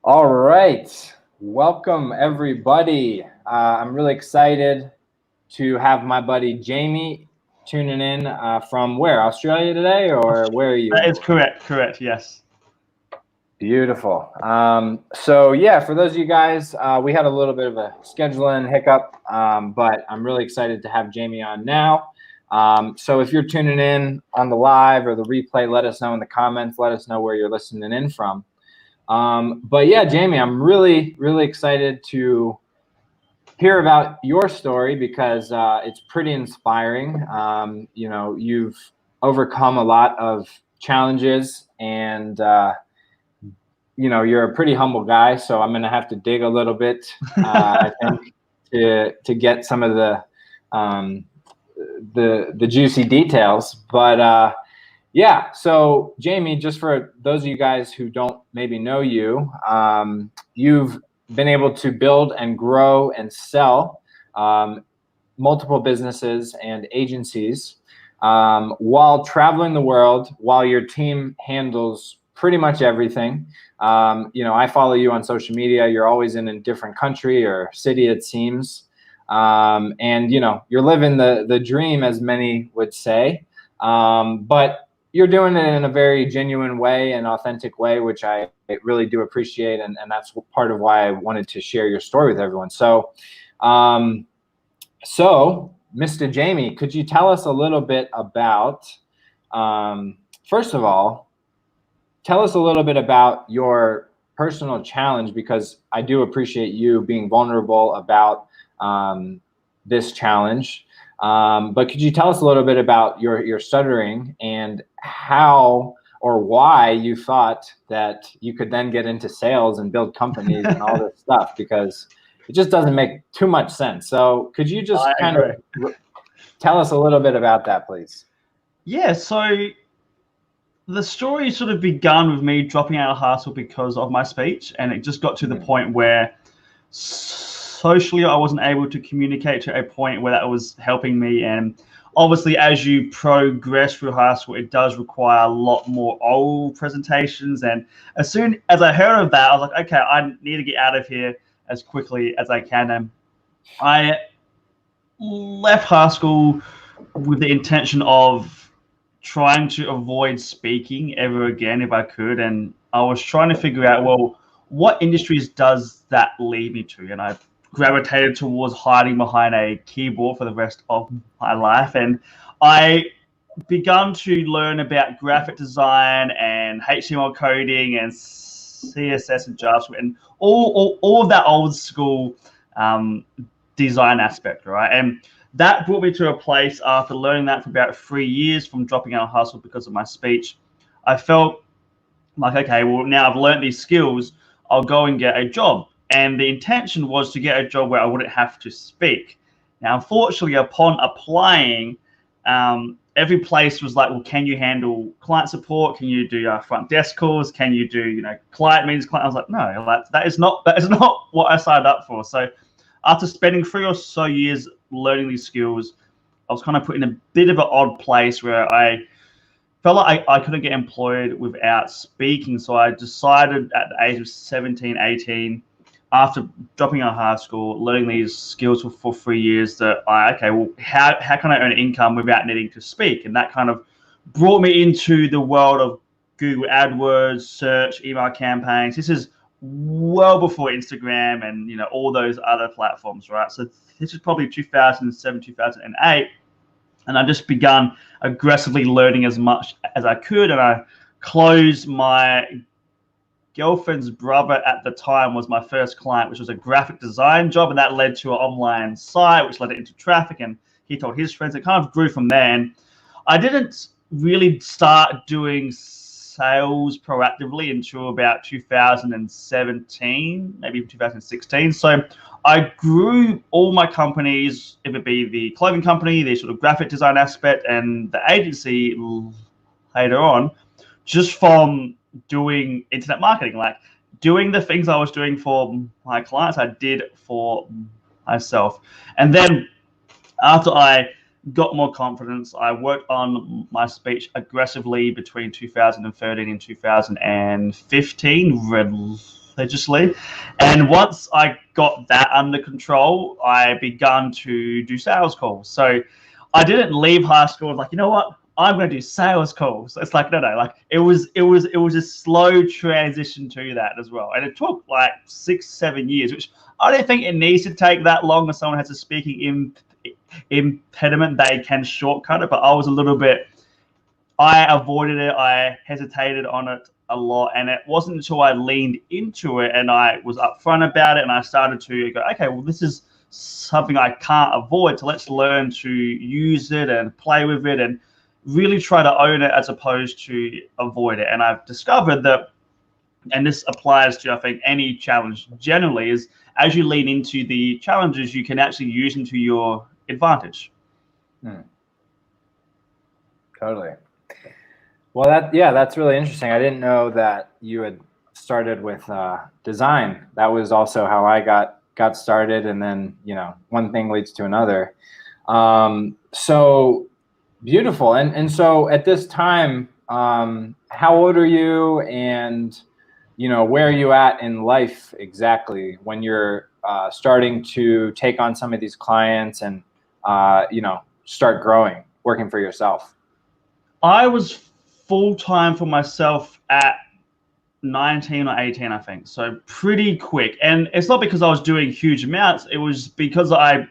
All right. Welcome, everybody. I'm really excited to have my buddy Jamie tuning in from where? Australia today, or where are you? That is correct, yes. Beautiful. So yeah, for those of you guys, we had a little bit of a scheduling hiccup, but I'm really excited to have Jamie on now. So if you're tuning in on the live or the replay, let us know in the comments. Let us know where you're listening in from. But yeah, Jamie, I'm really, really excited to hear about your story because it's pretty inspiring. You've overcome a lot of challenges and, you're a pretty humble guy. So I'm going to have to dig a little bit, I think, to get some of the juicy details. But yeah, so Jamie, just for those of you guys who don't maybe know you, you've been able to build and grow and sell multiple businesses and agencies while traveling the world, while your team handles pretty much everything. I follow you on social media. You're always in a different country or city, it seems. And you're living the dream, as many would say. But you're doing it in a very genuine way and authentic way, which I really do appreciate. And that's part of why I wanted to share your story with everyone. So Mr. Jamie, could you tell us a little bit about, first of all, tell us a little bit about your personal challenge, because I do appreciate you being vulnerable about this challenge. But could you tell us a little bit about your stuttering and how or why you thought that you could then get into sales and build companies and all this stuff? Because it just doesn't make too much sense. So could you just kind of tell us a little bit about that, please? Yeah, so the story sort of begun with me dropping out of high school because of my speech, and it just got to the point where socially I wasn't able to communicate to a point where that was helping me. And obviously, as you progress through high school, it does require a lot more oral presentations. And as soon as I heard of that, I was like, okay, I need to get out of here as quickly as I can. And I left high school with the intention of trying to avoid speaking ever again if I could. And I was trying to figure out, well, what industries does that lead me to? And I gravitated towards hiding behind a keyboard for the rest of my life. And I begun to learn about graphic design and HTML coding and CSS and JavaScript and all of that old school design aspect, right? And that brought me to a place after learning that for about 3 years from dropping out of high school because of my speech. I felt like, okay, well, now I've learned these skills, I'll go and get a job. And the intention was to get a job where I wouldn't have to speak. Now, unfortunately, upon applying, every place was like, well, can you handle client support? Can you do front desk calls? Can you do, client meetings? I was like, no, that is not what I signed up for. So after spending 3 or so years learning these skills, I was kind of put in a bit of an odd place where I felt like I couldn't get employed without speaking. So I decided at the age of 17, 18, after dropping out of high school, learning these skills for 3 years, that how can I earn income without needing to speak? And that kind of brought me into the world of Google AdWords, search, email campaigns. This is well before Instagram and all those other platforms, right? So this is probably 2007, 2008, and I just begun aggressively learning as much as I could. And I closed my girlfriend's brother at the time was my first client, which was a graphic design job, and that led to an online site, which led it into traffic. And he told his friends. It kind of grew from there. And I didn't really start doing sales proactively until about 2017, maybe 2016. So I grew all my companies, if it be the clothing company, the sort of graphic design aspect, and the agency later on, just from doing internet marketing, like doing the things I was doing for my clients, I did for myself. And then after I got more confidence. I worked on my speech aggressively between 2013 and 2015 religiously. And once I got that under control, I began to do sales calls. So I didn't leave high school like, you know what? I'm going to do sales calls. It's like, no, like it was a slow transition to that as well. And it took like 6-7 years, which I don't think it needs to take that long. If someone has a speaking impediment, they can shortcut it. But I was a little bit, I avoided it. I hesitated on it a lot. And it wasn't until I leaned into it and I was upfront about it and I started to go, okay, well, this is something I can't avoid. So let's learn to use it and play with it and really try to own it as opposed to avoid it. And I've discovered that, and this applies to, I think, any challenge generally, is as you lean into the challenges, you can actually use them to your advantage. Totally. Well, that's really interesting. I didn't know that you had started with design. That was also how I got started, and then one thing leads to another. So beautiful. And so at this time, how old are you, and where are you at in life exactly when you're starting to take on some of these clients and start growing, working for yourself? I was full-time for myself at 19 or 18, I think. So pretty quick. And it's not because I was doing huge amounts. It was because I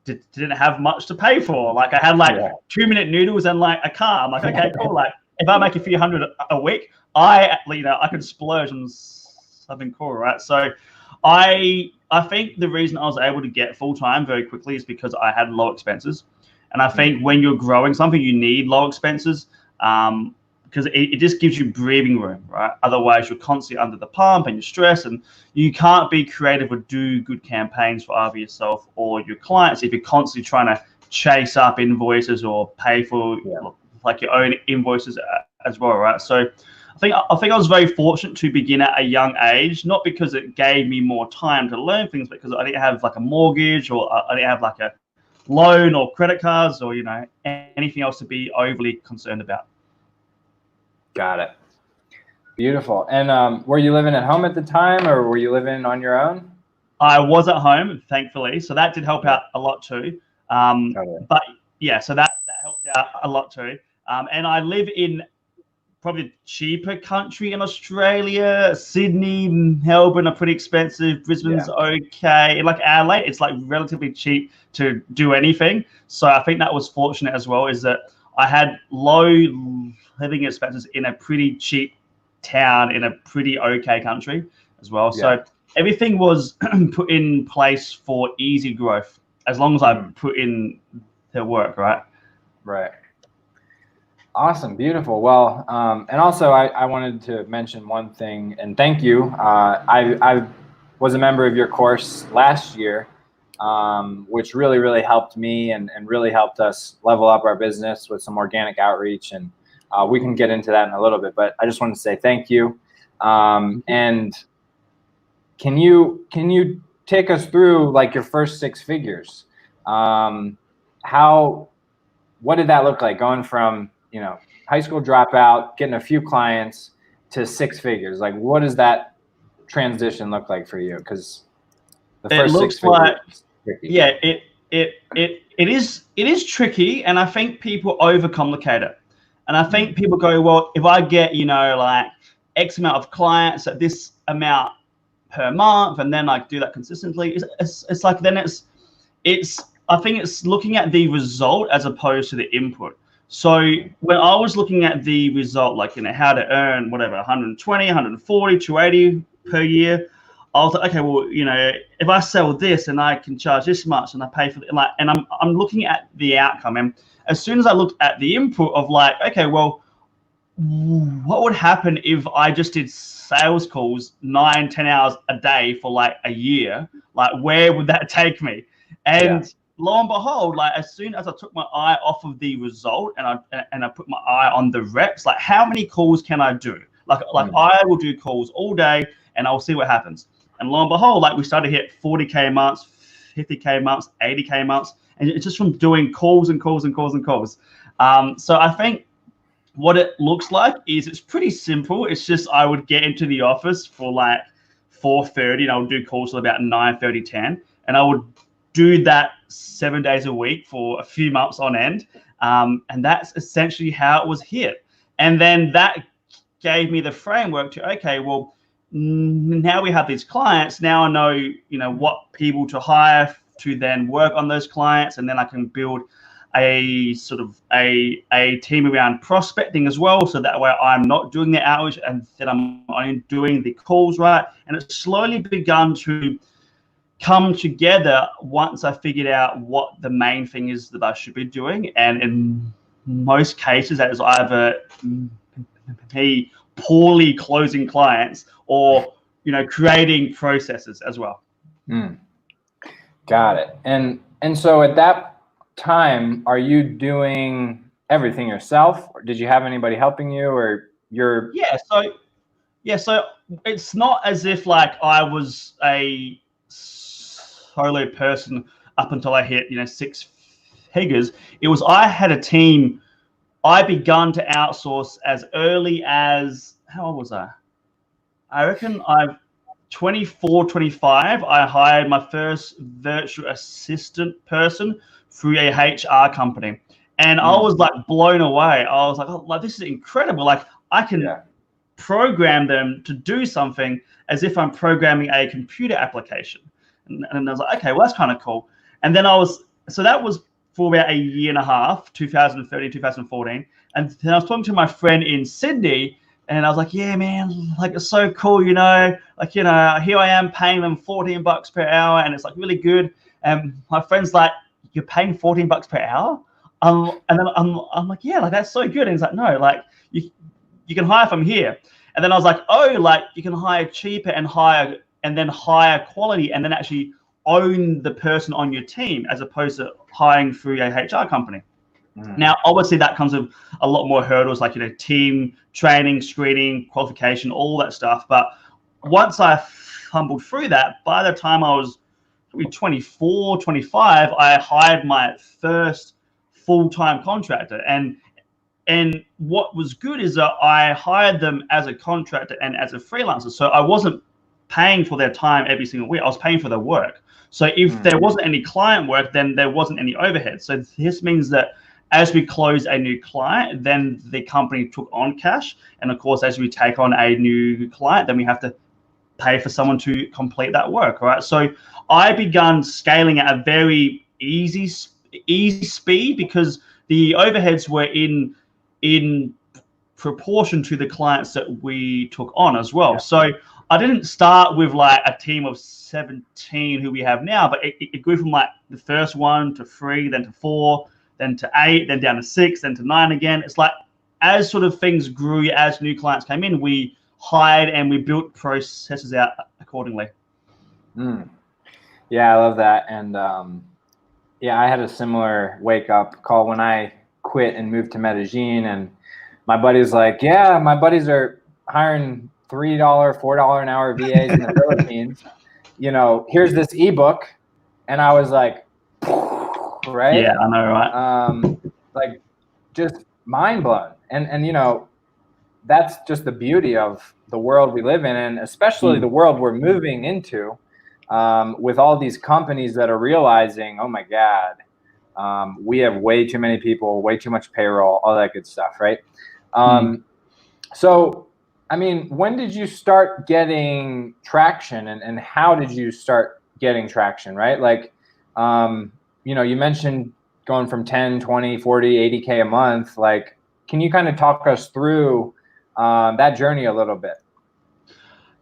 didn't have much to pay for. Like I had 2-minute noodles and like a car. I'm like, okay, cool. Like if I make a few hundred a week, I could splurge on something cool, right? So I think the reason I was able to get full-time very quickly is because I had low expenses. And I think when you're growing something, you need low expenses because it just gives you breathing room, right? Otherwise, you're constantly under the pump and you're stressed, and you can't be creative or do good campaigns for either yourself or your clients if you're constantly trying to chase up invoices or pay for like your own invoices as well, right? So I think I was very fortunate to begin at a young age, not because it gave me more time to learn things, but because I didn't have like a mortgage or I didn't have like a loan or credit cards or anything else to be overly concerned about. Got it. Beautiful. And were you living at home at the time, or were you living on your own? I was at home, thankfully, so that did help out a lot too. But yeah, so that helped out a lot too. And I live in probably a cheaper country in Australia. Sydney, Melbourne are pretty expensive. Brisbane's okay. Like Adelaide, it's like relatively cheap to do anything. So I think that was fortunate as well, is that I had low living expenses in a pretty cheap town in a pretty okay country as well. So everything was put in place for easy growth as long as I put in the work, right? Right. Awesome. Beautiful. Well, and also I wanted to mention one thing, and thank you. I was a member of your course last year, which really, really helped me and really helped us level up our business with some organic outreach. And we can get into that in a little bit, but I just wanted to say thank you. And can you take us through like your first 6 figures? What did that look like, going from high school dropout, getting a few clients, to 6 figures? Like, what does that transition look like for you? Because the first 6 figures, yeah, it is tricky, and I think people overcomplicate it. And I think people go, well, if I get like X amount of clients at this amount per month, and then I do that consistently, it's like then it's I think it's looking at the result as opposed to the input. So when I was looking at the result, like how to earn whatever 120, 140, 280 per year, I was like, okay, well, if I sell this and I can charge this much and I pay for it, and I'm looking at the outcome. And as soon as I looked at the input of like, okay, well, what would happen if I just did sales calls 9-10 hours a day for like a year? Like, where would that take me? And lo and behold, like as soon as I took my eye off of the result and I put my eye on the reps, like how many calls can I do? Like I will do calls all day and I'll see what happens. And lo and behold, like we started to hit 40K months, 50K months, 80K months. And it's just from doing calls and calls and calls and calls. So I think what it looks like is it's pretty simple. It's just I would get into the office for like 4:30 and I would do calls till about 9:30, 10. And I would do that 7 days a week for a few months on end. And that's essentially how it was hit. And then that gave me the framework to, okay, well, now we have these clients. Now I know, you know, what people to hire to then work on those clients. And then I can build a sort of a team around prospecting as well. So that way I'm not doing the outreach and then I'm only doing the calls, right? And it's slowly begun to come together once I figured out what the main thing is that I should be doing. And in most cases, that is either me poorly closing clients or, you know, creating processes as well. Got it. And so at that time, are you doing everything yourself, or did you have anybody helping you, or you're? So it's not as if like I was a solo person up until I hit, you know, 6 figures. It was, I had a team. I begun to outsource as early as, how old was I? I reckon I'm 24, 25. I hired my first virtual assistant person through a HR company. And I was like blown away. I was like, oh, like, this is incredible. Like I can program them to do something as if I'm programming a computer application. And I was like, okay, well, that's kind of cool. And then so that was for about a year and a half, 2013, 2014. And then I was talking to my friend in Sydney, and I was like, yeah, man, like, it's so cool, you know, like, you know, here I am paying them $14 per hour, and it's like really good. And my friend's like, you're paying $14 per hour? And then I'm like, yeah, like, that's so good. And he's like, no, like, you can hire from here. And then I was like, oh, like, you can hire cheaper and then hire quality, and then actually own the person on your team as opposed to hiring through a HR company. Now, obviously that comes with a lot more hurdles, like, you know, team training, screening, qualification, all that stuff. But once I fumbled through that, by the time I was 24, 25, I hired my first full-time contractor. And what was good is that I hired them as a contractor and as a freelancer. So I wasn't paying for their time every single week. I was paying for their work. So if there wasn't any client work, then there wasn't any overhead. So this means that as we close a new client, then the company took on cash. And of course, as we take on a new client, then we have to pay for someone to complete that work, right? So I began scaling at a very easy speed because the overheads were in proportion to the clients that we took on as well. So I didn't start with like a team of 17 who we have now, but it grew from like the first 1 to 3, then to 4, then to 8, then down to 6, then to 9 again. It's like as sort of things grew, as new clients came in, we hired and we built processes out accordingly. Yeah, I love that. And yeah, I had a similar wake up call when I quit and moved to Medellin, and my buddy's like, yeah, my buddies are hiring $3, $4 an hour VAs in the Philippines. You know, here's this ebook. And I was like, right? Yeah, I know, right? Like, just mind blown. And you know, that's just the beauty of the world we live in, and especially the world we're moving into, with all these companies that are realizing, oh my God, we have way too many people, way too much payroll, all that good stuff, right? So, I mean, when did you start getting traction, and how did you start getting traction, right? Like, you know, you mentioned going from 10, 20, 40, 80K a month. Like, can you kind of talk us through that journey a little bit?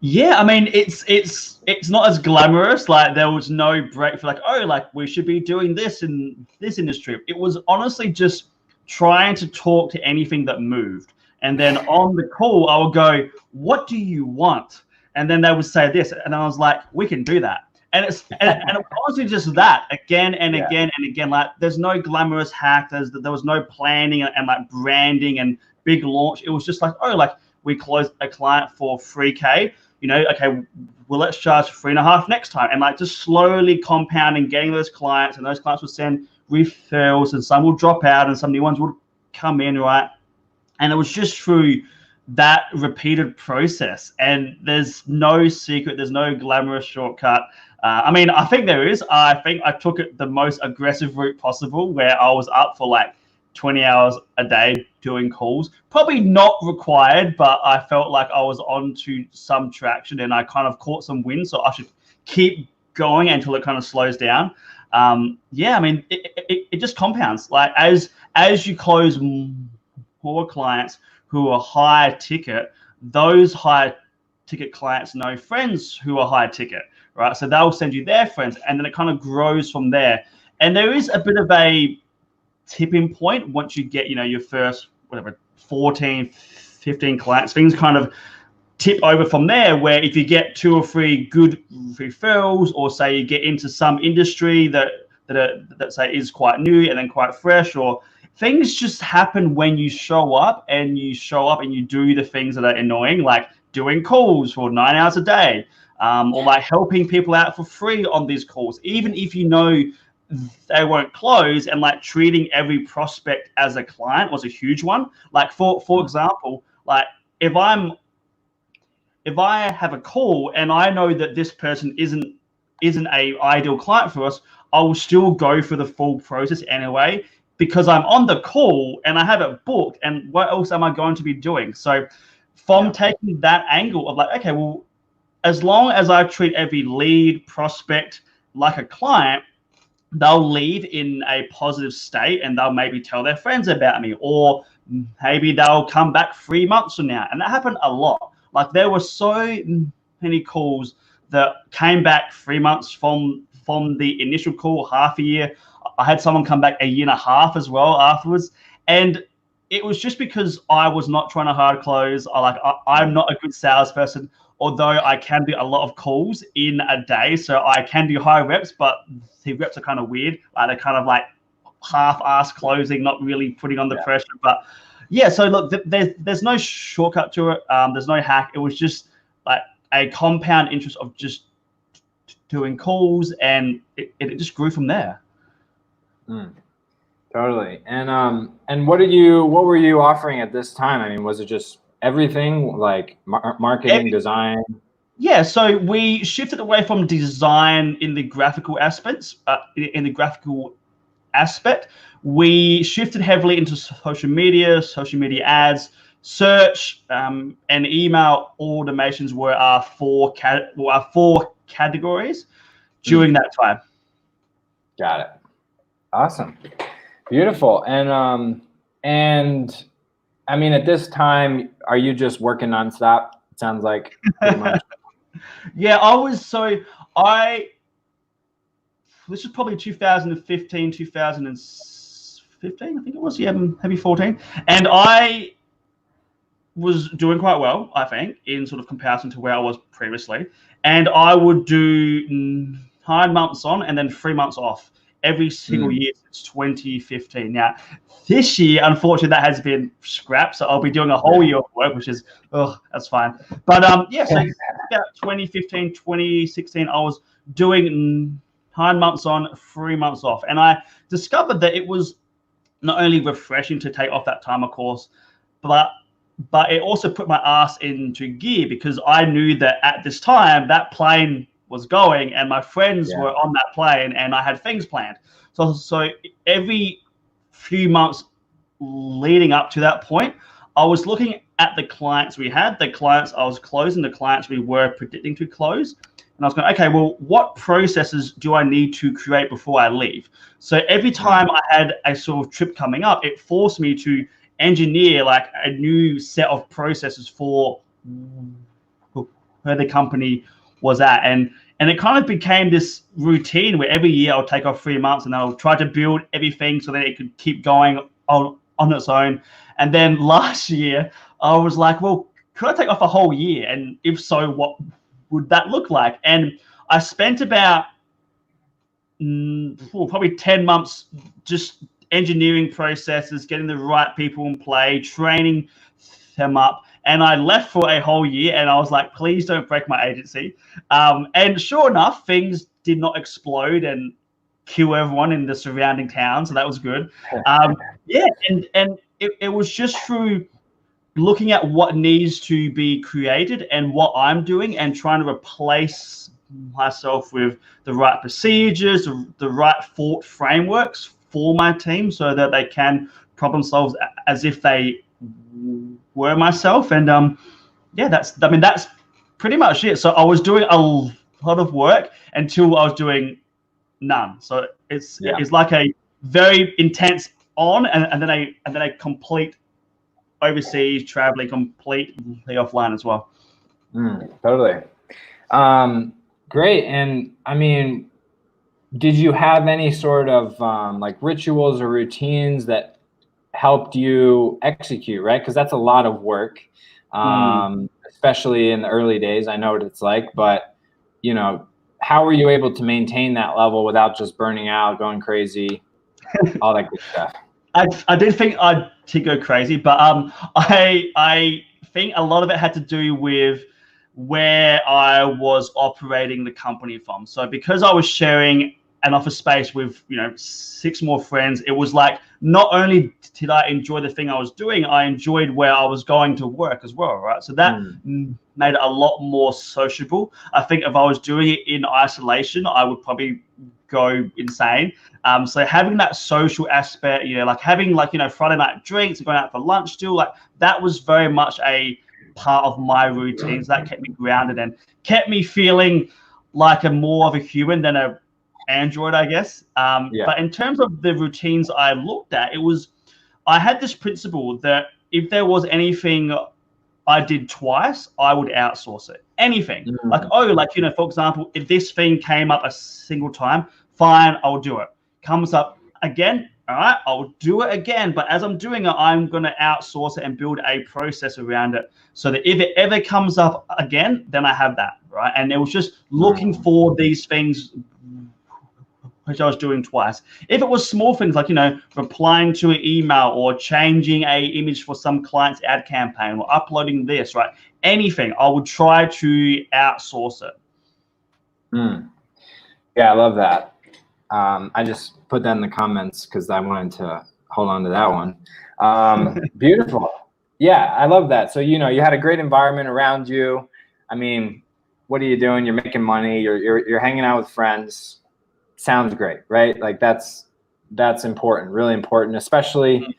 Yeah, I mean, it's not as glamorous. Like, there was no break for like, oh, like, we should be doing this in this industry. It was honestly just trying to talk to anything that moved. And then on the call, I would go, what do you want? And then they would say this. And I was like, we can do that. And it was honestly just that again and again and again. Like, there's no glamorous hack. There was no planning and like branding and big launch. It was just like, oh, like, we closed a client for 3K. You know, okay, well, let's charge 3.5 next time. And like, just slowly compounding, getting those clients, and those clients would send referrals, and some will drop out, and some new ones would come in, right? And it was just through that repeated process. And there's no secret, there's no glamorous shortcut. I mean, I think there is. I think I took it the most aggressive route possible, where I was up for like 20 hours a day doing calls. Probably not required, but I felt like I was on to some traction, and I kind of caught some wind, so I should keep going until it kind of slows down. Yeah, I mean, it just compounds. Like as you close more clients who are higher ticket, those higher ticket clients know friends who are higher ticket, right? So they'll send you their friends, and then it kind of grows from there. And there is a bit of a tipping point once you get, your first, 14, 15 clients. Things kind of tip over from there, where if you get 2 or 3 good referrals, or say you get into some industry that say is quite new and then quite fresh, or things just happen when you show up and you do the things that are annoying, like doing calls for 9 hours a day, or like helping people out for free on these calls, even if you know they won't close, and like treating every prospect as a client was a huge one. Like for example, like if I have a call and I know that this person isn't a ideal client for us, I will still go for the full process anyway, because I'm on the call and I have it booked, and what else am I going to be doing? So from taking that angle of like, okay, well, as long as I treat every lead prospect like a client, they'll leave in a positive state, and they'll maybe tell their friends about me, or maybe they'll come back 3 months from now. And that happened a lot. Like there were so many calls that came back 3 months from the initial call, half a year. I had someone come back 1.5 years as well afterwards. And it was just because I was not trying to hard close. I'm not a good salesperson, although I can do a lot of calls in a day. So I can do high reps, but the reps are kind of weird. They're kind of like half-ass closing, not really putting on the pressure. But yeah, so look, there's no shortcut to it. There's no hack. It was just like a compound interest of just doing calls, and it just grew from there. Totally. And what were you offering at this time? I mean, was it just everything, like marketing, design? Yeah, so we shifted away from design in the graphical aspects. We shifted heavily into social media ads, search, and email automations were our four categories during that time. Got it. Awesome. Beautiful. And I mean, at this time, are you just working nonstop? It sounds like pretty much. Yeah, this is probably 2015, 2015, I think it was, maybe 14. And I was doing quite well, I think, in sort of comparison to where I was previously. And I would do 9 months on and then 3 months off every single year since 2015. Now, this year, unfortunately, that has been scrapped. So I'll be doing a whole year of work, which is, that's fine. But yeah, so about 2015, 2016, I was doing 9 months on, 3 months off. And I discovered that it was not only refreshing to take off that time, of course, but it also put my ass into gear, because I knew that at this time that plane was going and my friends were on that plane and I had things planned. So every few months leading up to that point, I was looking at the clients we had, the clients I was closing, the clients we were predicting to close. And I was going, okay, well, what processes do I need to create before I leave? So every time I had a sort of trip coming up, it forced me to engineer like a new set of processes for where the company was at. And it kind of became this routine where every year I'll take off 3 months and I'll try to build everything so that it could keep going on its own. And then last year I was like, well, could I take off a whole year? And if so, what would that look like? And I spent about probably 10 months just engineering processes, getting the right people in play, training them up. And I left for a whole year and I was like, please don't break my agency. And sure enough, things did not explode. And kill everyone in the surrounding town. So that was good. Yeah, and it was just through looking at what needs to be created and what I'm doing and trying to replace myself with the right procedures, the right thought frameworks for my team so that they can problem solve as if they were myself. And yeah, that's pretty much it. So I was doing a lot of work until I was doing none. So it's like a very intense on and then a complete overseas traveling completely offline as well. Totally. Great. And I mean, did you have any sort of like rituals or routines that helped you execute, right? Because that's a lot of work, especially in the early days. I know what it's like, but you know, how were you able to maintain that level without just burning out, going crazy, all that good stuff? I did think I did go crazy, but I think a lot of it had to do with where I was operating the company from. So because I was sharing an office space with 6 more friends, it was like not only did I enjoy the thing I was doing, I enjoyed where I was going to work as well, right? So that made it a lot more sociable. I think if I was doing it in isolation, I would probably go insane. So having that social aspect, like having Friday night drinks and going out for lunch still, like that was very much a part of my routines. That kept me grounded and kept me feeling like more of a human than a android, I guess. But in terms of the routines I looked at, I had this principle that if there was anything I did twice, I would outsource it. Anything. For example, if this thing came up a single time, fine, I'll do it. Comes up again, all right, I'll do it again. But as I'm doing it, I'm going to outsource it and build a process around it so that if it ever comes up again, then I have that, right? And it was just looking for these things which I was doing twice. If it was small things like, replying to an email or changing a image for some client's ad campaign or uploading this, right? Anything, I would try to outsource it. Yeah, I love that. I just put that in the comments because I wanted to hold on to that one. Beautiful. Yeah, I love that. So, you had a great environment around you. I mean, what are you doing? You're making money. You're hanging out with friends. Sounds great, right? Like that's important, really important, especially,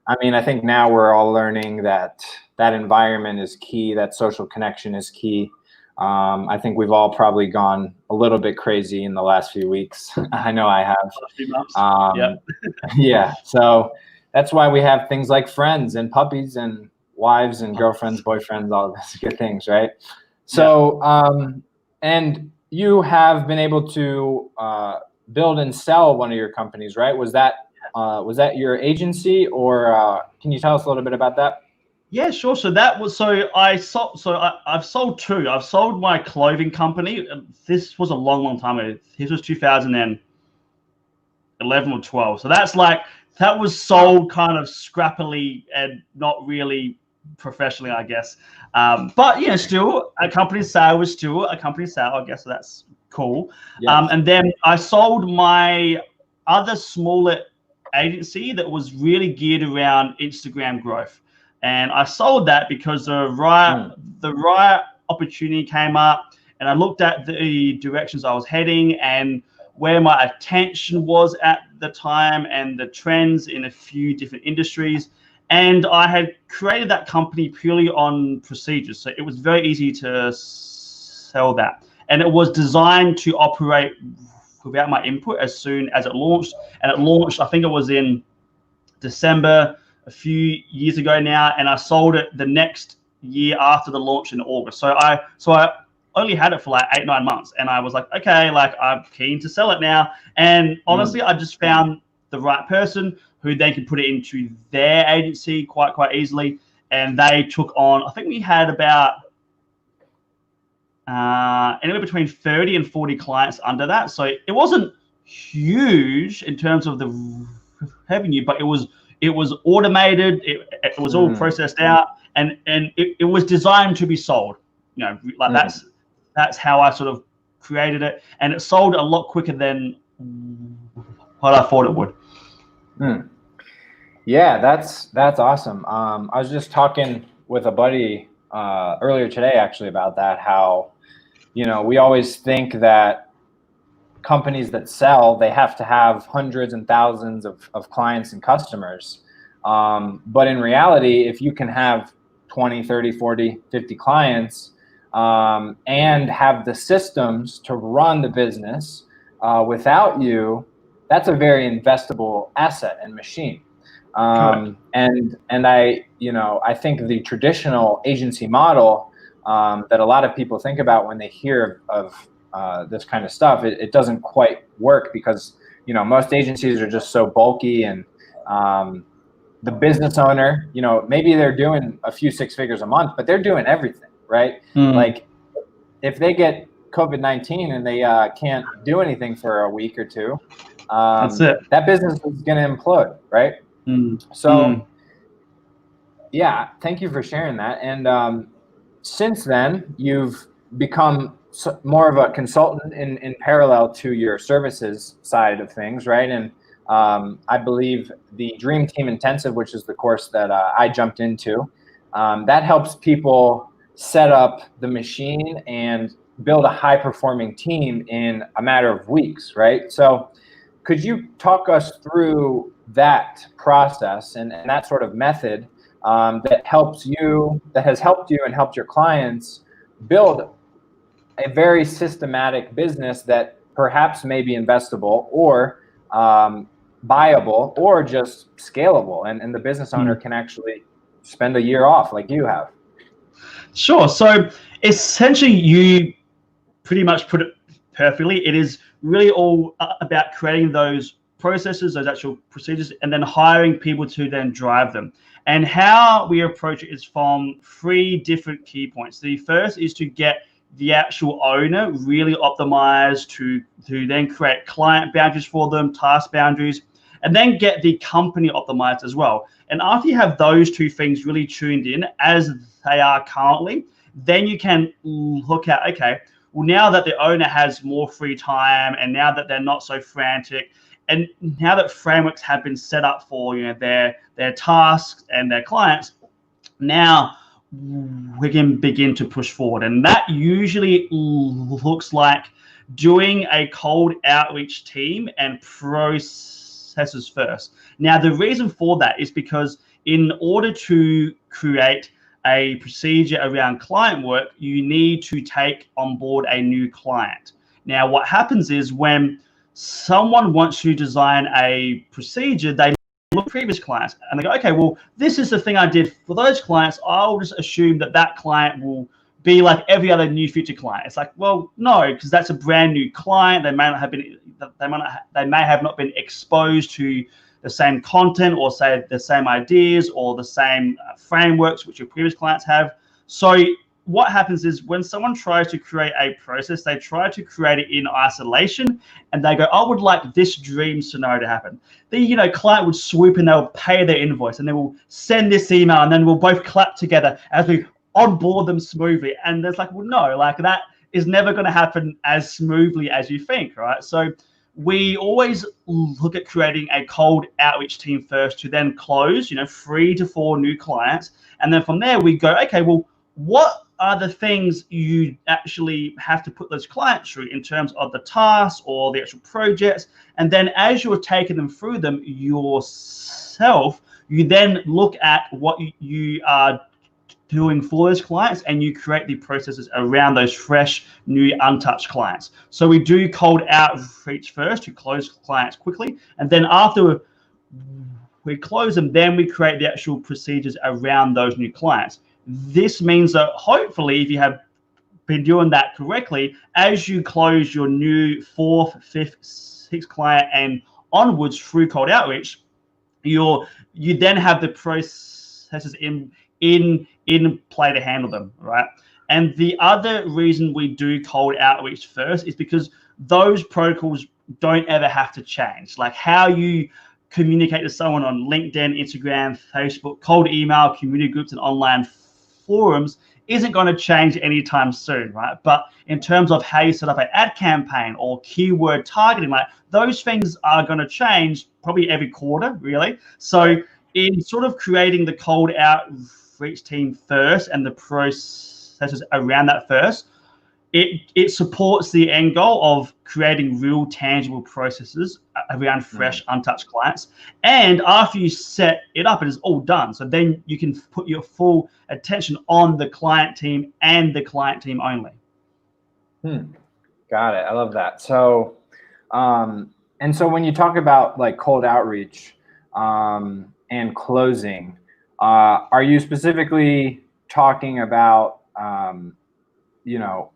I mean, I think now we're all learning that environment is key, that social connection is key. I think we've all probably gone a little bit crazy in the last few weeks. I know I have. Yeah. So that's why we have things like friends and puppies and wives and girlfriends, boyfriends, all of these good things, right? So, and you have been able to build and sell one of your companies, right? Was that your agency, or can you tell us a little bit about that? Yeah, sure. So that was I've sold 2. I've sold my clothing company. This was a long time ago. This was 2011 or 12. So that was sold kind of scrappily and not really professionally, I guess. But still a company sale was still a company sale, I guess. So that's cool. Yes. And then I sold my other smaller agency that was really geared around Instagram growth. And I sold that because the right opportunity came up, and I looked at the directions I was heading and where my attention was at the time and the trends in a few different industries. And I had created that company purely on procedures. So it was very easy to sell that. And it was designed to operate without my input as soon as it launched. And it launched, I think it was in December, a few years ago now, and I sold it the next year after the launch in August. So I only had it for like 8-9 months, and I was like, okay, like I'm keen to sell it now. And honestly, I just found the right person who they could put it into their agency quite easily, and they took on. I think we had about anywhere between 30 and 40 clients under that. So it wasn't huge in terms of the revenue, but it was automated. It was all processed out, and it was designed to be sold. That's how I sort of created it, and it sold a lot quicker than what I thought it would. Hmm. Yeah, that's awesome. I was just talking with a buddy earlier today actually about that, how, we always think that companies that sell, they have to have hundreds and thousands of clients and customers. But in reality, if you can have 20, 30, 40, 50 clients and have the systems to run the business without you, that's a very investable asset and machine. And I think the traditional agency model that a lot of people think about when they hear of this kind of stuff, it doesn't quite work because most agencies are just so bulky, and the business owner, maybe they're doing a few six figures a month, but they're doing everything, right? Like if they get COVID-19 and they can't do anything for a week or two, That's it. that business is going to implode, right? So yeah, thank you for sharing that. And since then, you've become more of a consultant in parallel to your services side of things, right? And I believe the Dream Team Intensive, which is the course that I jumped into, that helps people set up the machine and build a high-performing team in a matter of weeks, right? So could you talk us through that process and that sort of method that has helped you and helped your clients build a very systematic business that perhaps may be investable or buyable or just scalable, and the business owner can actually spend a year off like you have? Sure. So essentially, you pretty much put it perfectly. It is really all about creating those processes, those actual procedures, and then hiring people to then drive them. And how we approach it is from three different key points. The first is to get the actual owner really optimized to then create client boundaries for them, task boundaries, and then get the company optimized as well. And after you have those two things really tuned in as they are currently, then you can look at, okay, well, now that the owner has more free time and now that they're not so frantic, and now that frameworks have been set up for their tasks and their clients, now we can begin to push forward. And that usually looks like doing a cold outreach team and processes first. Now, the reason for that is because in order to create a procedure around client work, you need to take on board a new client. Now, what happens is when someone wants to design a procedure, they look at previous clients and they go, okay, well, this is the thing I did for those clients. I'll just assume that that client will be like every other new future client. It's like, well, no, because that's a brand new client. They may not have been, they may have not been exposed to the same content or say the same ideas or the same frameworks which your previous clients have. So what happens is when someone tries to create a process, they try to create it in isolation and they go, I would like this dream scenario to happen. The client would swoop and they'll pay their invoice and then we'll send this email and then we'll both clap together as we onboard them smoothly. And it's like, well, no, like that is never going to happen as smoothly as you think, right? So we always look at creating a cold outreach team first to then close, 3 to 4 new clients. And then from there we go, okay, well, what are the things you actually have to put those clients through in terms of the tasks or the actual projects? And then as you're taking them through them yourself, you then look at what you are doing for those clients and you create the processes around those fresh, new, untouched clients. So we do cold outreach first to close clients quickly. And then after we close them, then we create the actual procedures around those new clients. This means that hopefully if you have been doing that correctly, as you close your new 4th, 5th, 6th client and onwards through cold outreach, you then have the processes in play to handle them, right? And the other reason we do cold outreach first is because those protocols don't ever have to change. Like how you communicate to someone on LinkedIn, Instagram, Facebook, cold email, community groups, and online forums isn't going to change anytime soon, right? But in terms of how you set up an ad campaign or keyword targeting, like those things are going to change probably every quarter, really. So in sort of creating the cold outreach team first and the processes around that first, it supports the end goal of creating real tangible processes around fresh, untouched clients. And after you set it up, it is all done. So then you can put your full attention on the client team and the client team only. Got it. I love that. So, and so when you talk about like cold outreach and closing, are you specifically talking about, you know,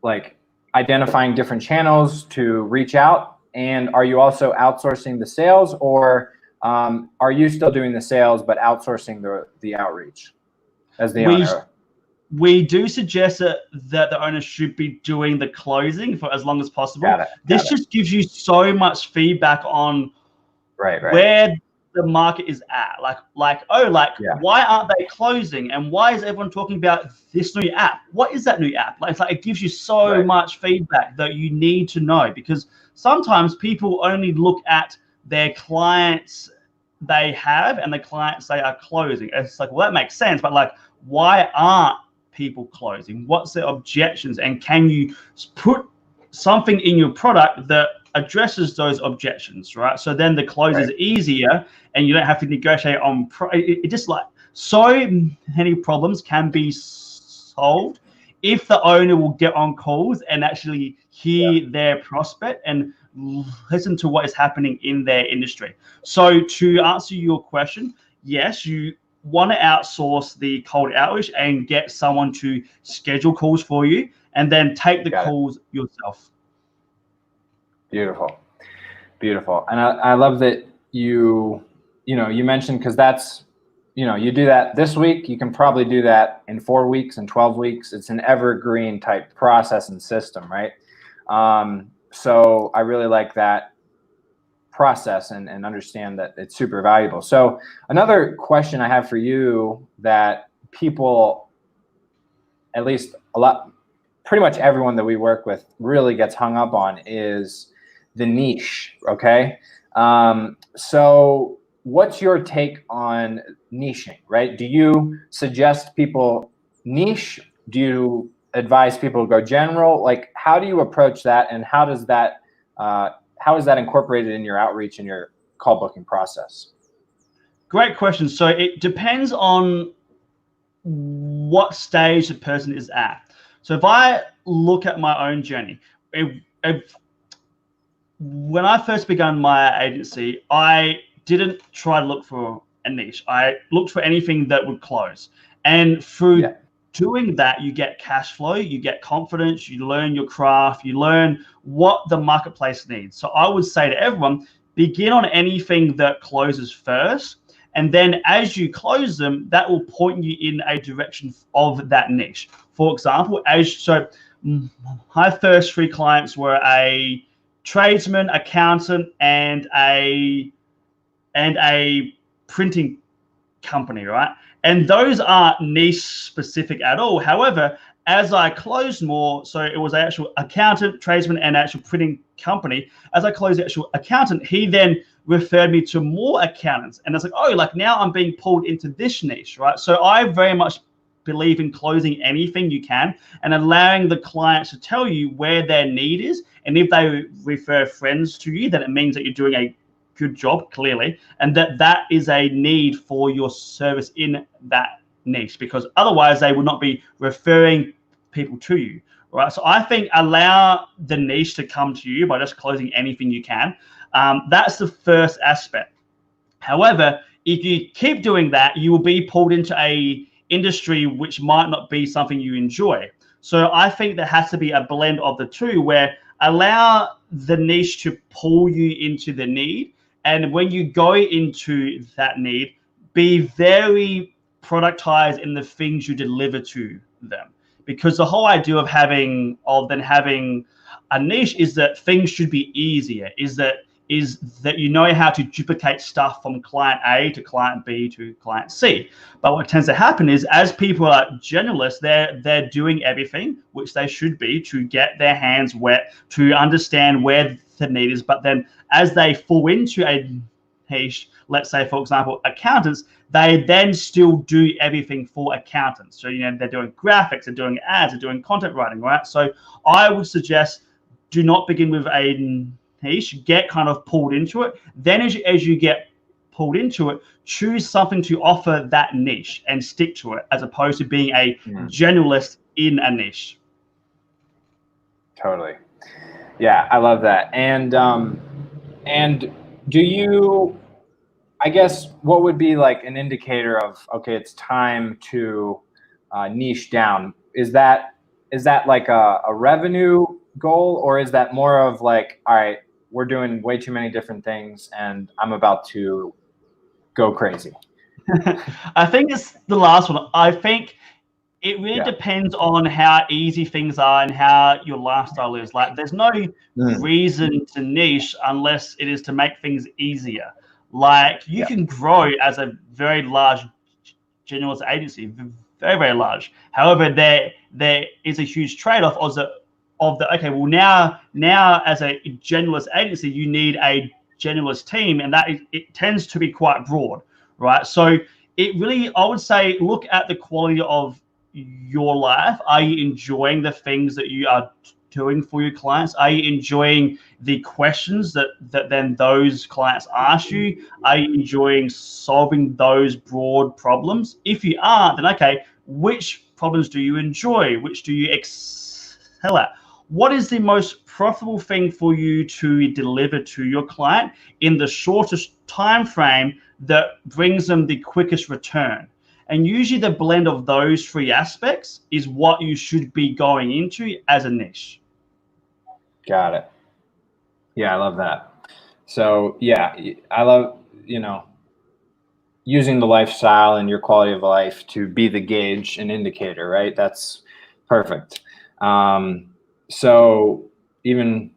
like identifying different channels to reach out? And are you also outsourcing the sales, or are you still doing the sales but outsourcing the outreach as the owner? We do suggest that the owner should be doing the closing for as long as possible. This just gives you so much feedback on where the market is at. Why aren't they closing? And why is everyone talking about this new app? What is that new app? Like, it's like it gives you so much feedback that you need to know, because sometimes people only look at their clients they have and the clients they are closing. It's like, well, that makes sense, but like, why aren't people closing? What's their objections? And can you put something in your product that addresses those objections, right? So then the close is easier and you don't have to negotiate on it just like so many problems can be solved if the owner will get on calls and actually hear their prospect and listen to what is happening in their industry. So to answer your question, yes, you want to outsource the cold outreach and get someone to schedule calls for you and then take the calls yourself. Beautiful. And I love that you mentioned, because that's, you do that this week, you can probably do that in 4 weeks and 12 weeks. It's an evergreen type process and system, right? So I really like that process and understand that it's super valuable. So another question I have for you that people, at least pretty much everyone that we work with really gets hung up on, is the niche. Okay. So what's your take on niching, right? Do you suggest people niche? Do you advise people to go general? Like, how do you approach that, and how is that incorporated in your outreach and your call booking process? Great question. So it depends on what stage the person is at. So if I look at my own journey, when I first began my agency, I didn't try to look for a niche. I looked for anything that would close. And through doing that, you get cash flow, you get confidence, you learn your craft, you learn what the marketplace needs. So I would say to everyone, begin on anything that closes first. And then as you close them, that will point you in a direction of that niche. For example, my first 3 clients were a tradesman, accountant, and a printing company, right? And those aren't niche specific at all. However, as I closed more, so it was an actual accountant, tradesman, and actual printing company. As I closed the actual accountant, he then referred me to more accountants. And it's like, oh, like now I'm being pulled into this niche, right? So I very much believe in closing anything you can and allowing the clients to tell you where their need is. And if they refer friends to you, then it means that you're doing a good job, clearly, and that is a need for your service in that niche, because otherwise they would not be referring people to you, right? So I think allow the niche to come to you by just closing anything you can. That's the first aspect. However, if you keep doing that, you will be pulled into a industry which might not be something you enjoy. So I think there has to be a blend of the two, where allow the niche to pull you into the need. And when you go into that need, be very productized in the things you deliver to them. Because the whole idea of having a niche is that things should be easier, is that is that you know how to duplicate stuff from client A to client B to client C. But what tends to happen is, as people are generalists, they're doing everything, which they should be, to get their hands wet, to understand where the need is. But then as they fall into a niche, let's say, for example, accountants, they then still do everything for accountants. So, they're doing graphics, they're doing ads, they're doing content writing, right? So I would suggest, do not begin with a niche, get kind of pulled into it. Then as you get pulled into it, choose something to offer that niche and stick to it, as opposed to being a generalist in a niche. Totally. Yeah, I love that. And do you, I guess, what would be like an indicator of, okay, it's time to niche down? Is that like a revenue goal, or is that more of like, all right, we're doing way too many different things and I'm about to go crazy? I think it's the last one. I think it really depends on how easy things are and how your lifestyle is. Like, there's no reason to niche unless it is to make things easier. Like, you can grow as a very large generalist agency, very, very large. However, there is a huge trade-off of the okay, well, now as a generalist agency, you need a generalist team, and it tends to be quite broad, right? So it really, I would say, look at the quality of your life. Are you enjoying the things that you are doing for your clients? Are you enjoying the questions that then those clients ask you? Are you enjoying solving those broad problems? If you are, then okay, which problems do you enjoy? Which do you excel at? What is the most profitable thing for you to deliver to your client in the shortest time frame that brings them the quickest return? And usually the blend of those three aspects is what you should be going into as a niche. Got it. Yeah, I love that. So yeah, I love, using the lifestyle and your quality of life to be the gauge and indicator, right? That's perfect. So even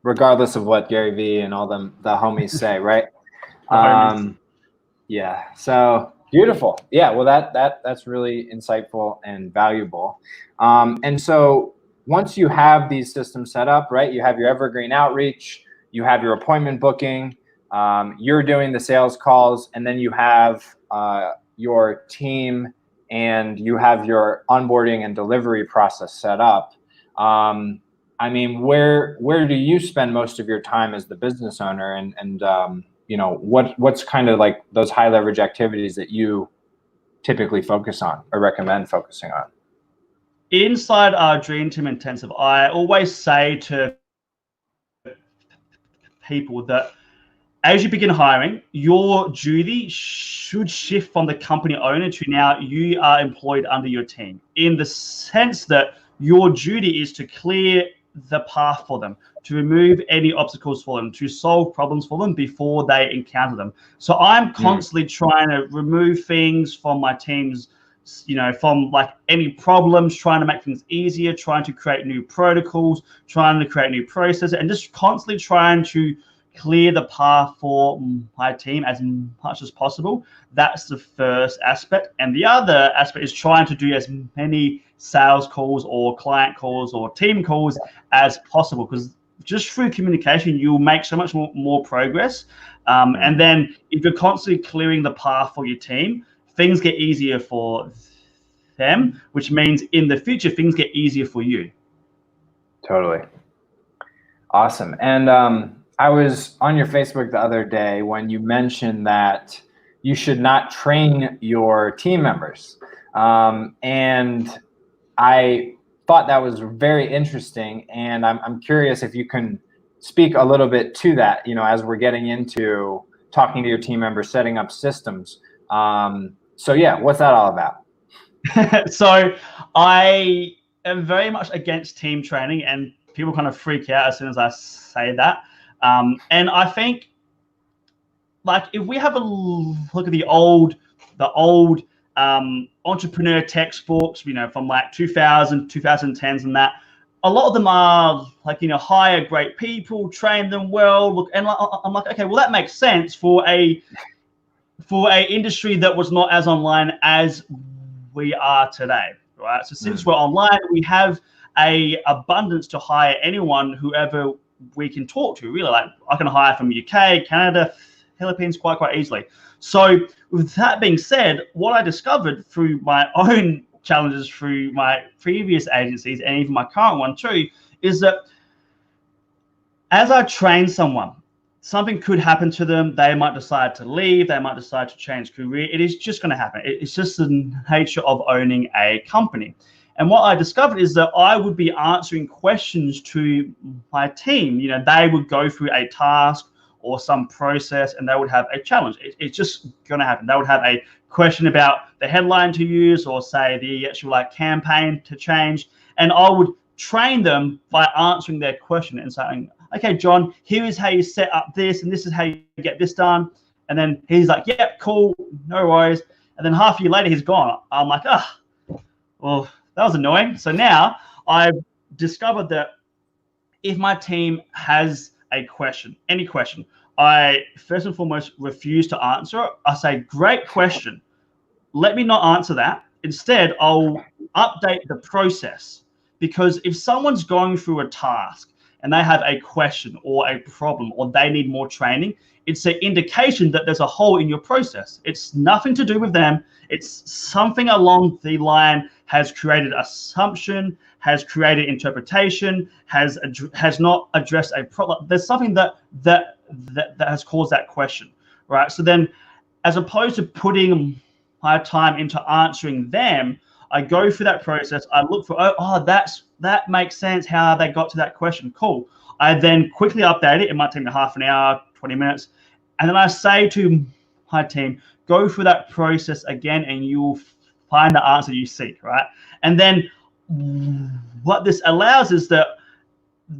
regardless of what Gary Vee and all the homies say, right? Yeah. So beautiful. Yeah. Well, that's really insightful and valuable. And so once you have these systems set up, right, you have your evergreen outreach, you have your appointment booking, you're doing the sales calls, and then you have your team and you have your onboarding and delivery process set up. I mean, where do you spend most of your time as the business owner, and what's kind of like those high leverage activities that you typically focus on or recommend focusing on? Inside our Dream Team Intensive, I always say to people that as you begin hiring, your duty should shift from the company owner to now you are employed under your team, in the sense that your duty is to clear the path for them, to remove any obstacles for them, to solve problems for them before they encounter them. So I'm constantly trying to remove things from my teams, from like any problems, trying to make things easier, trying to create new protocols, trying to create new processes, and just constantly trying to clear the path for my team as much as possible. That's the first aspect. And the other aspect is trying to do as many sales calls or client calls or team calls as possible, because just through communication, you'll make so much more progress. And then if you're constantly clearing the path for your team, things get easier for them, which means in the future, things get easier for you. Totally. Awesome. And I was on your Facebook the other day when you mentioned that you should not train your team members. And I thought that was very interesting. And I'm curious if you can speak a little bit to that, as we're getting into talking to your team members, setting up systems. So yeah, what's that all about? So I am very much against team training, and people kind of freak out as soon as I say that. And I think, like, if we have a look at the old entrepreneur textbooks, from like 2000, 2010s and that, a lot of them are like, hire great people, train them well. And I'm like, okay, well, that makes sense for a industry that was not as online as we are today, right? So since we're online, we have a abundance to hire anyone, whoever we can talk to, really. Like, I can hire from UK, Canada, Philippines quite easily. So with that being said, what I discovered through my own challenges through my previous agencies and even my current one too, is that as I train someone, something could happen to them. They might decide to leave. They might decide to change career. It is just going to happen. It's just the nature of owning a company. And what I discovered is that I would be answering questions to my team. They would go through a task or some process, and they would have a challenge. It's just going to happen. They would have a question about the headline to use, or say the actual campaign to change, and I would train them by answering their question and saying, okay, John, here is how you set up this, and this is how you get this done. And then he's like, yep, cool, no worries. And then half a year later, he's gone. I'm like, well, that was annoying. So now I've discovered that if my team has a question, any question, I first and foremost refuse to answer it. I say, great question. Let me not answer that. Instead, I'll update the process. Because if someone's going through a task and they have a question or a problem, or they need more training, it's an indication that there's a hole in your process. It's nothing to do with them. It's something along the line has created assumption, has created interpretation, has not addressed a problem. There's something that has caused that question, right? So then, as opposed to putting my time into answering them, I go through that process. I look for, that makes sense how they got to that question. Cool. I then quickly update it. It might take me half an hour, 20 minutes. And then I say to my team, go through that process again, and you'll find the answer you seek, right? And then what this allows is that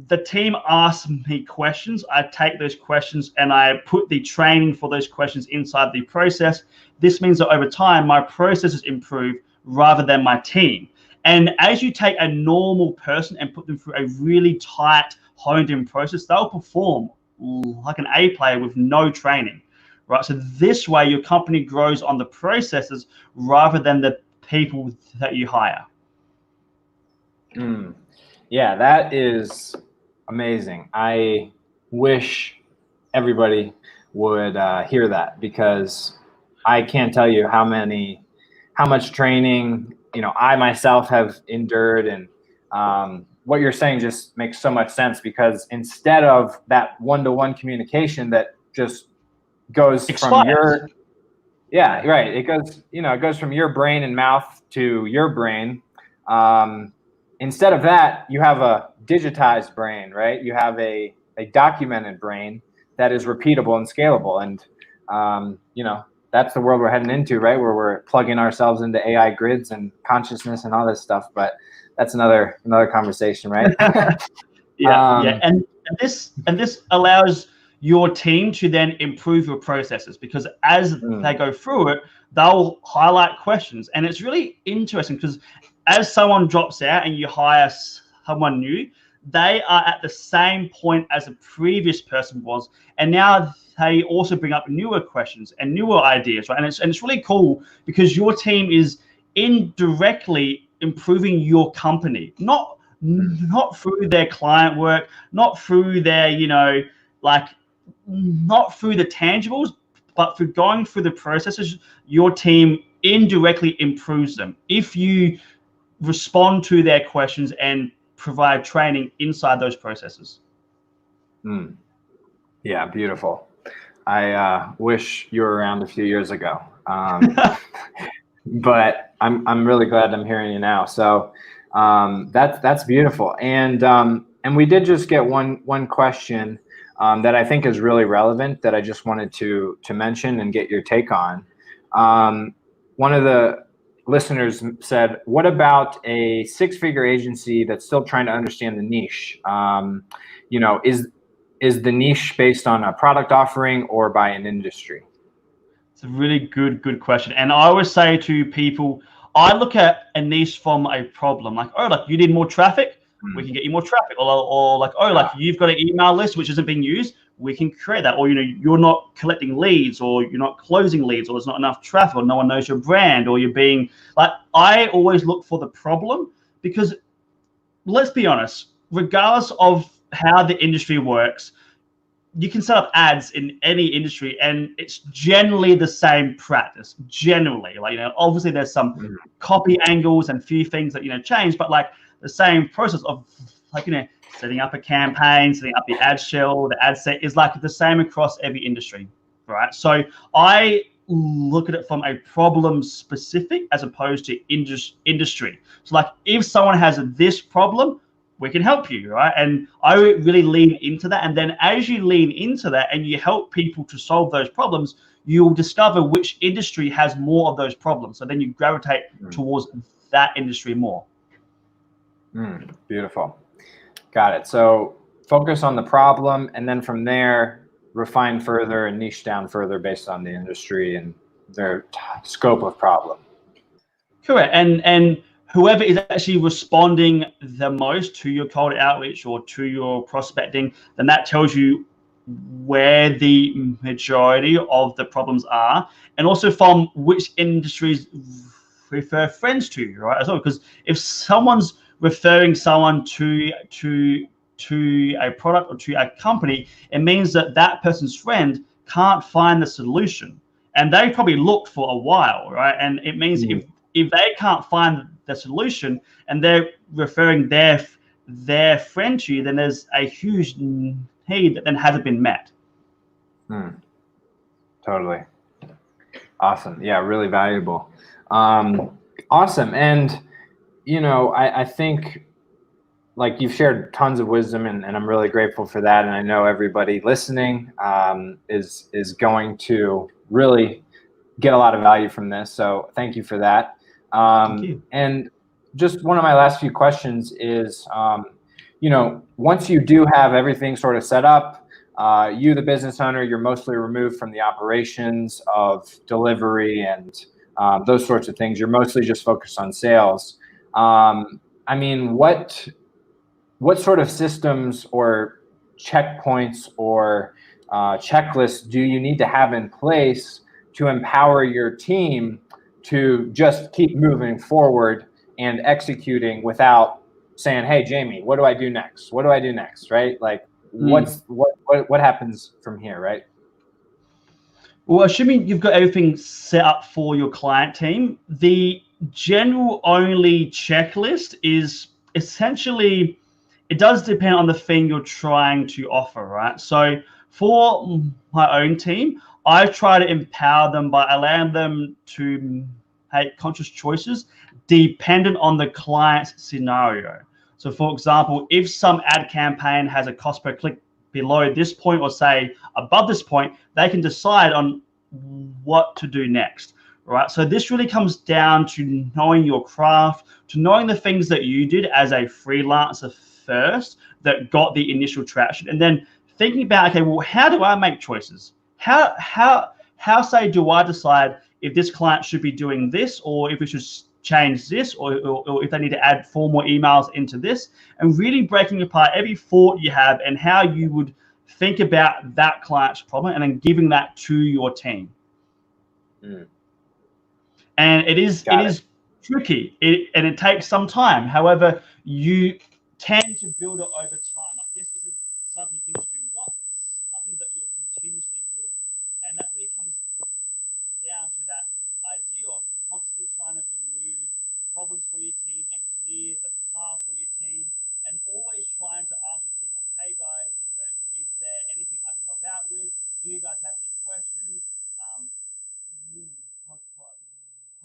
the team asks me questions. I take those questions and I put the training for those questions inside the process. This means that over time, my processes improve rather than my team. And as you take a normal person and put them through a really tight, honed-in process, they'll perform like an A player with no training, right? So this way, your company grows on the processes rather than the people that you hire. Yeah, that is amazing. I wish everybody would hear that, because I can't tell you how much training I myself have endured, and what you're saying just makes so much sense, because instead of that one-to-one communication that just goes from your, it goes from your brain and mouth to your brain. Instead of that, you have a digitized brain, right? You have a documented brain that is repeatable and scalable, and that's the world we're heading into, right? Where we're plugging ourselves into AI grids and consciousness and all this stuff. But that's another conversation, right? And this allows your team to then improve your processes, because as they go through it, they'll highlight questions. And it's really interesting, because as someone drops out and you hire someone new, they are at the same point as a previous person was, and now they also bring up newer questions and newer ideas, right? And it's really cool, because your team is indirectly improving your company, not through their client work, not through their not through the tangibles, but through going through the processes. Your team indirectly improves them if you respond to their questions and provide training inside those processes. Yeah, beautiful. I wish you were around a few years ago, but I'm really glad I'm hearing you now. So that's beautiful. And we did just get one question that I think is really relevant, that I just wanted to mention and get your take on. One of the listeners said, what about a six-figure agency that's still trying to understand the niche? Is the niche based on a product offering or by an industry? It's a really good question. And I always say to people, I look at a niche from a problem. Like, you need more traffic? we can get you more traffic, or like, oh, like you've got an email list which isn't being used, we can create that. Or, you know, you're not collecting leads, or you're not closing leads, or there's not enough traffic, or no one knows your brand, or you're being like, I always look for the problem, because let's be honest, regardless of how the industry works, you can set up ads in any industry and it's generally the same practice. Generally, like, you know, obviously there's some copy angles and few things that, you know, change, but like the same process of, like, you know, setting up a campaign, setting up the ad shell, the ad set is like the same across every industry, right? So I look at it from a problem specific as opposed to industry. So like, if someone has this problem, we can help you, right? And I really lean into that. And then as you lean into that and you help people to solve those problems, you'll discover which industry has more of those problems. So then you gravitate towards that industry more. Beautiful. Got it. So focus on the problem, and then from there, refine further and niche down further based on the industry and their scope of problem. Correct. And whoever is actually responding the most to your cold outreach or to your prospecting, then that tells you where the majority of the problems are, and also from which industries refer friends to you, right? As well, because if someone's referring someone to a product or to a company, it means that that person's friend can't find the solution, and they probably looked for a while, right? And it means if they can't find the solution and they're referring their friend to you, then there's a huge need that then hasn't been met. Totally. Awesome. Yeah, really valuable. Awesome. And, you know, I think, like, you've shared tons of wisdom, and I'm really grateful for that. And I know everybody listening is going to really get a lot of value from this. So thank you for that. Thank you. And just one of my last few questions is, you know, once you do have everything sort of set up, you, the business owner, you're mostly removed from the operations of delivery and those sorts of things. You're mostly just focused on sales. I mean, what sort of systems or checkpoints or checklists do you need to have in place to empower your team to just keep moving forward and executing without saying, hey, Jamie, what do I do next? What do I do next? Right? Like, what happens from here, right? Well, assuming you've got everything set up for your client team, the general only checklist is essentially, it does depend on the thing you're trying to offer, right? So for my own team, I try to empower them by allowing them to make conscious choices dependent on the client's scenario. So for example, if some ad campaign has a cost per click below this point, or say above this point, they can decide on what to do next, right? So this really comes down to knowing your craft, to knowing the things that you did as a freelancer first that got the initial traction, and then thinking about, okay, well, how do I make choices? How say do I decide if this client should be doing this, or if we should change this, or if they need to add 4 more emails into this, and really breaking apart every thought you have and how you would think about that client's problem, and then giving that to your team. And it is tricky, and it takes some time. However, you tend to build it over time. Like, this isn't something you can just do once, it's something that you're continuously doing. And that really comes down to that idea of constantly trying to remove problems for your team and clear the path for your team, and always trying to ask your team, like, hey guys, is there anything I can help out with? Do you guys have any questions?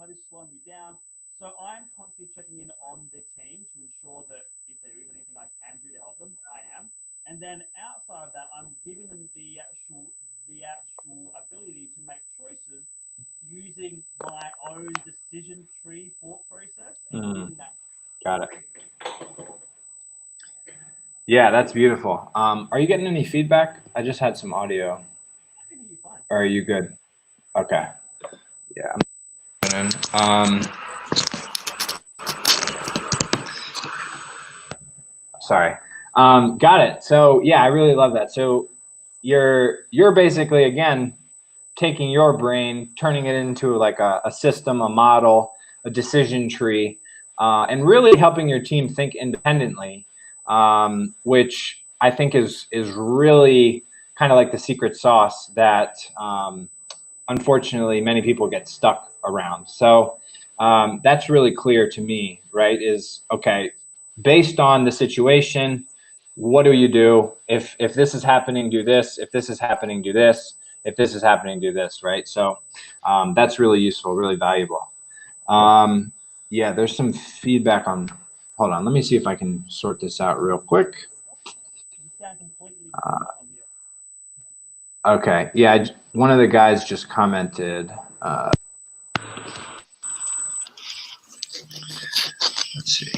What is slowing me down? So I'm constantly checking in on the team to ensure that if there is anything I can do to help them, I am. And then outside of that, I'm giving them the actual ability to make choices using my own decision tree thought process. And using that. Got it. Yeah, that's beautiful. Are you getting any feedback? I just had some audio. I think you're fine. Or are you good? Okay. Yeah. sorry. Got it. So yeah, I really love that. So you're basically, again, taking your brain, turning it into like a system, a model, a decision tree, and really helping your team think independently, which I think is really kind of like the secret sauce that unfortunately many people get stuck around. So that's really clear to me, right? Is okay, based on the situation, what do you do? If this is happening, do this. If this is happening, do this. If this is happening, do this, right? So that's really useful, really valuable. Yeah, there's some feedback on, hold on, let me see if I can sort this out real quick. Okay, yeah, one of the guys just commented, let's see.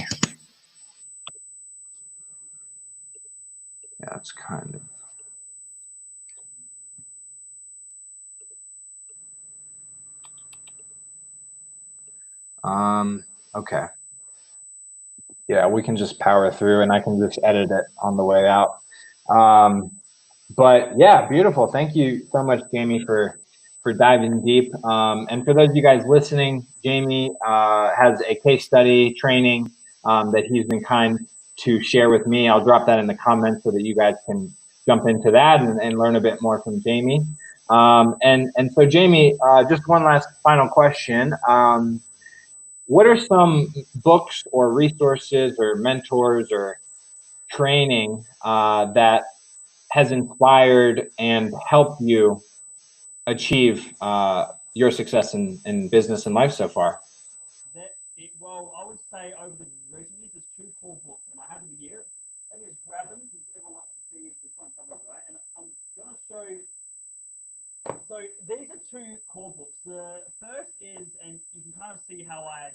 Yeah, it's kind of, okay. Yeah, we can just power through and I can just edit it on the way out. But yeah, beautiful. Thank you so much, Jamie, for diving deep. And for those of you guys listening, Jamie has a case study training that he's been kind to share with me. I'll drop that in the comments so that you guys can jump into that and learn a bit more from Jamie. And so, Jamie, just one last final question. What are some books or resources or mentors or training that has inspired and helped you achieve your success in business and life so far? Well, I would say over the recent years, there's two core books, and I have them here. Let me just grab them because everyone likes to see this one comes up, right? And I'm going to show. So these are two core books. The first is, and you can kind of see how I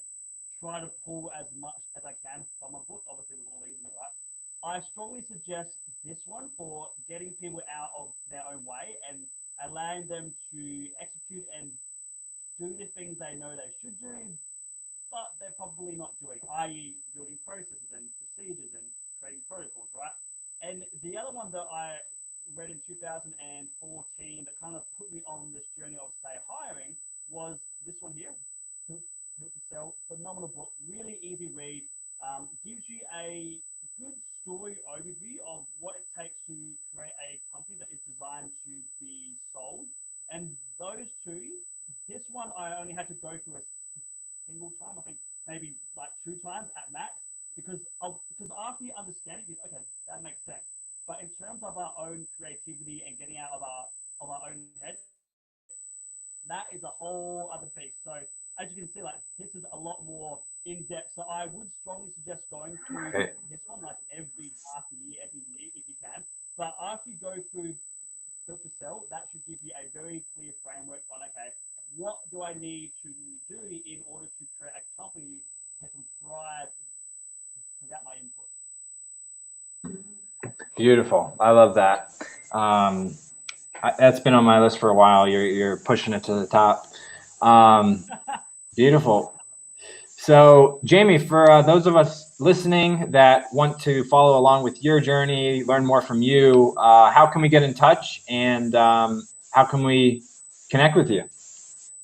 try to pull as much as I can from a book, obviously with all these in it, right? I strongly suggest this one for getting people out of their own way and allowing them to execute and do the things they know they should do, but they're probably not doing, i.e. building processes and procedures and creating protocols, right? And the other one that I read in 2014 that kind of put me on this journey of, say, hiring was this one here, Built to Sell. Phenomenal book, really easy read, gives you a good story overview of what it takes to create a company that is designed to be sold. And those two, this one I only had to go through a single time, I think maybe like 2 times at max, because after you understand it, okay, that makes sense. But in terms of our own creativity and getting out of our own heads, that is a whole other beast. So as you can see, like this is a lot more in depth. So I would strongly suggest going through this one like every half a year, every year if you can. But after you go through Built to Sell, that should give you a very clear framework on, okay, what do I need to do in order to create a company that can thrive without my input? Beautiful. I love that. That's been on my list for a while. You're pushing it to the top. Beautiful. So, Jamie, for those of us listening that want to follow along with your journey, learn more from you, how can we get in touch and how can we connect with you?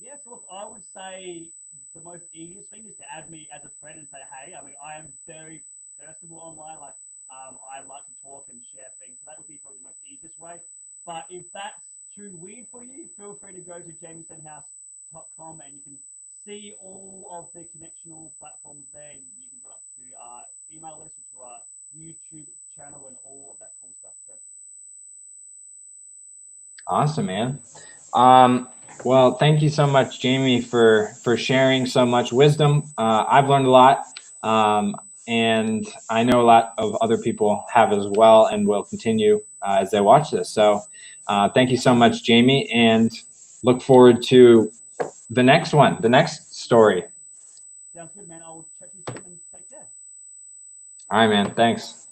Yes, look, I would say the most easiest thing is to add me as a friend and say, hey, I mean, I am very personable online. Like, I like to talk and share things. So that would be probably the most easiest way. But if that's too weird for you, feel free to go to jamiestenhouse.com and you can see all of the connectional platforms there. You can go up to our email list or to our YouTube channel and all of that cool stuff too. Awesome, man. Well, thank you so much, Jamie, for sharing so much wisdom. I've learned a lot, and I know a lot of other people have as well and will continue as they watch this. So thank you so much, Jamie, and look forward to the next one, the next story. Sounds good, man. I'll check you soon and take care. All right, man. Thanks.